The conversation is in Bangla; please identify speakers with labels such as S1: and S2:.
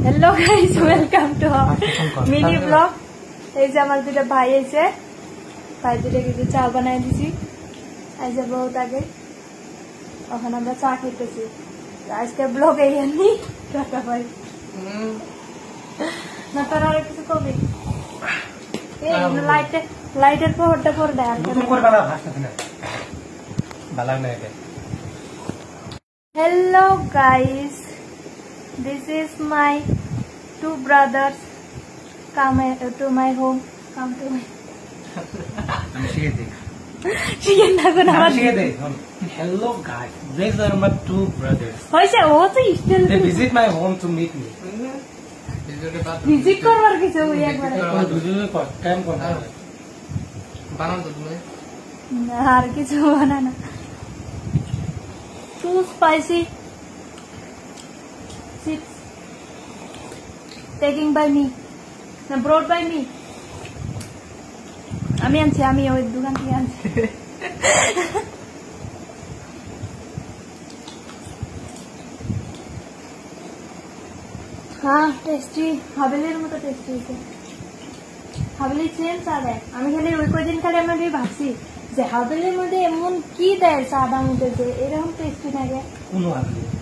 S1: hello guys welcome to mini blog এই যে আমার দুটো ভাই আছে ভাই দুটো কিছু চা বানাই দিছি এই যে বহুত আগে এখন আমরা চা খেতেছি আজকে ব্লগ এই আনি টাটা ভাই না তোর আর কিছু কবি এই লাইটের পরটা পর দেয়
S2: তুমি করবা না ভাষা না ভালো না এটা
S1: hello guys this is my two brothers come to my home come to my
S2: hello guys these are my two brothers
S1: hoise o to still
S2: they visit my home to meet me
S1: visit korbar kichu ekbar
S2: দুজনে টাইম কোন বানাও তো তুমি
S1: না আর কিছু বানানা too spicy chips taking by me na brought by me আমি আনছি আমি ওই দোকান থেকে আনছি হ্যাঁ টেস্টি হাবেলির মতো টেস্টি হয়েছে হাবেলি সেম চা দেয় আমি খালি ওই কদিন খালি আমি ভাবছি যে হাবেলির মধ্যে এমন কি দেয় চাটা মধ্যে যে এরকম টেস্টি থাকে
S2: কোনো হাবেলি